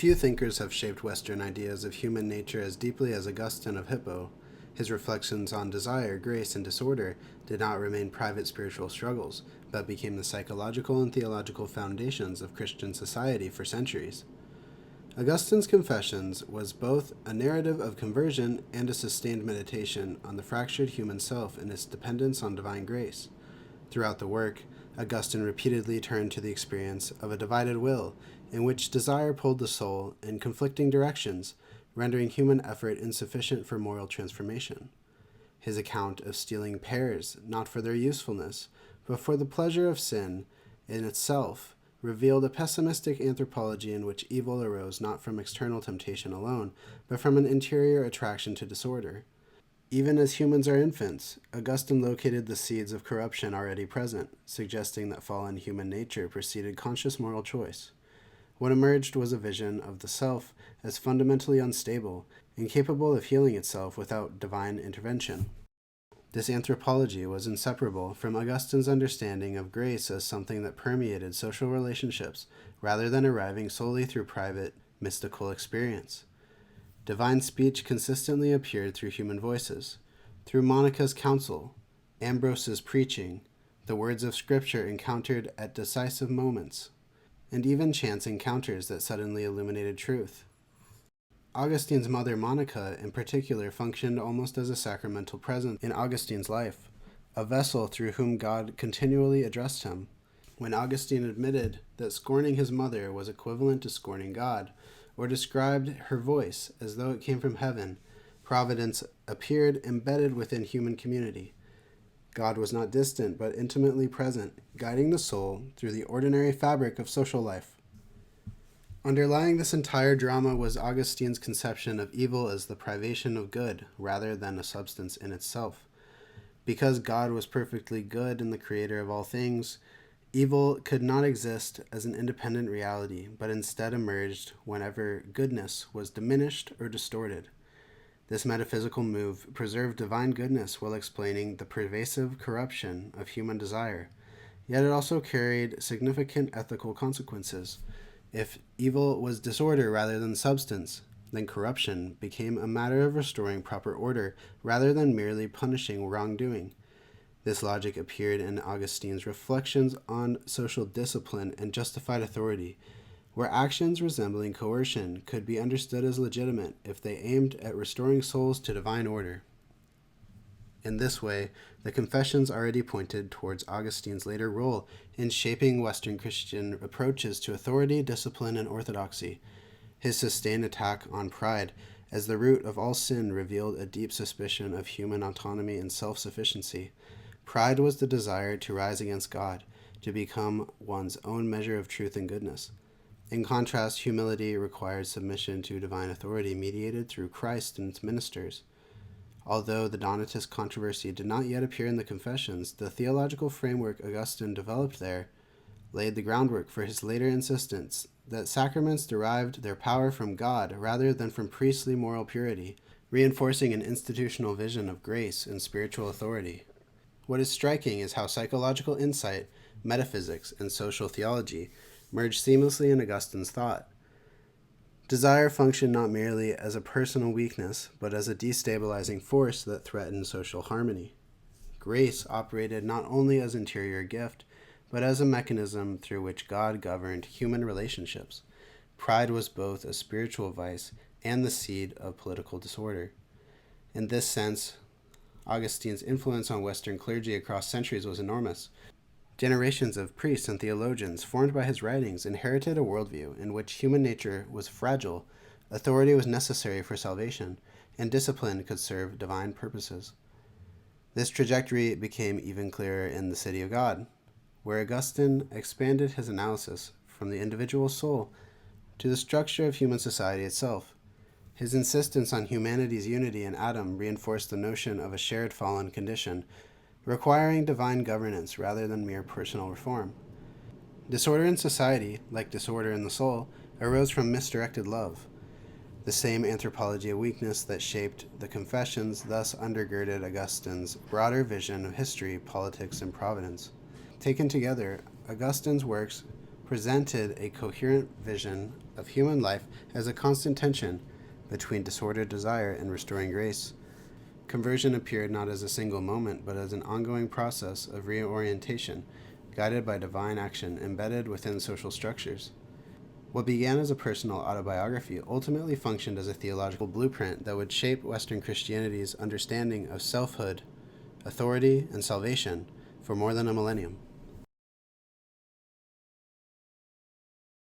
Few thinkers have shaped Western ideas of human nature as deeply as Augustine of Hippo. His reflections on desire, grace, and disorder did not remain private spiritual struggles, but became the psychological and theological foundations of Christian society for centuries. Augustine's Confessions was both a narrative of conversion and a sustained meditation on the fractured human self and its dependence on divine grace. Throughout the work, Augustine repeatedly turned to the experience of a divided will, in which desire pulled the soul in conflicting directions, rendering human effort insufficient for moral transformation. His account of stealing pears, not for their usefulness, but for the pleasure of sin in itself, revealed a pessimistic anthropology in which evil arose not from external temptation alone, but from an interior attraction to disorder. Even as humans are infants, Augustine located the seeds of corruption already present, suggesting that fallen human nature preceded conscious moral choice. What emerged was a vision of the self as fundamentally unstable, incapable of healing itself without divine intervention. This anthropology was inseparable from Augustine's understanding of grace as something that permeated social relationships rather than arriving solely through private, mystical experience. Divine speech consistently appeared through human voices, through Monica's counsel, Ambrose's preaching, the words of Scripture encountered at decisive moments, and even chance encounters that suddenly illuminated truth. Augustine's mother, Monica, in particular, functioned almost as a sacramental presence in Augustine's life, a vessel through whom God continually addressed him. When Augustine admitted that scorning his mother was equivalent to scorning God, or described her voice as though it came from heaven, providence appeared embedded within human community. God was not distant, but intimately present, guiding the soul through the ordinary fabric of social life. Underlying this entire drama was Augustine's conception of evil as the privation of good, rather than a substance in itself. Because God was perfectly good and the creator of all things, evil could not exist as an independent reality, but instead emerged whenever goodness was diminished or distorted. This metaphysical move preserved divine goodness while explaining the pervasive corruption of human desire, yet it also carried significant ethical consequences. If evil was disorder rather than substance, then corruption became a matter of restoring proper order rather than merely punishing wrongdoing. This logic appeared in Augustine's reflections on social discipline and justified authority, where actions resembling coercion could be understood as legitimate if they aimed at restoring souls to divine order. In this way, the Confessions already pointed towards Augustine's later role in shaping Western Christian approaches to authority, discipline, and orthodoxy. His sustained attack on pride as the root of all sin revealed a deep suspicion of human autonomy and self-sufficiency. Pride was the desire to rise against God, to become one's own measure of truth and goodness. In contrast, humility required submission to divine authority mediated through Christ and its ministers. Although the Donatist controversy did not yet appear in the Confessions, the theological framework Augustine developed there laid the groundwork for his later insistence that sacraments derived their power from God rather than from priestly moral purity, reinforcing an institutional vision of grace and spiritual authority. What is striking is how psychological insight, metaphysics, and social theology merge seamlessly in Augustine's thought. Desire functioned not merely as a personal weakness, but as a destabilizing force that threatened social harmony. Grace operated not only as interior gift, but as a mechanism through which God governed human relationships. Pride was both a spiritual vice and the seed of political disorder. In this sense, Augustine's influence on Western clergy across centuries was enormous. Generations of priests and theologians formed by his writings inherited a worldview in which human nature was fragile, authority was necessary for salvation, and discipline could serve divine purposes. This trajectory became even clearer in The City of God, where Augustine expanded his analysis from the individual soul to the structure of human society itself. His insistence on humanity's unity in Adam reinforced the notion of a shared fallen condition, requiring divine governance rather than mere personal reform. Disorder in society, like disorder in the soul, arose from misdirected love. The same anthropology of weakness that shaped the Confessions thus undergirded Augustine's broader vision of history, politics, and providence. Taken together, Augustine's works presented a coherent vision of human life as a constant tension between disordered desire and restoring grace. Conversion appeared not as a single moment, but as an ongoing process of reorientation, guided by divine action embedded within social structures. What began as a personal autobiography ultimately functioned as a theological blueprint that would shape Western Christianity's understanding of selfhood, authority, and salvation for more than a millennium.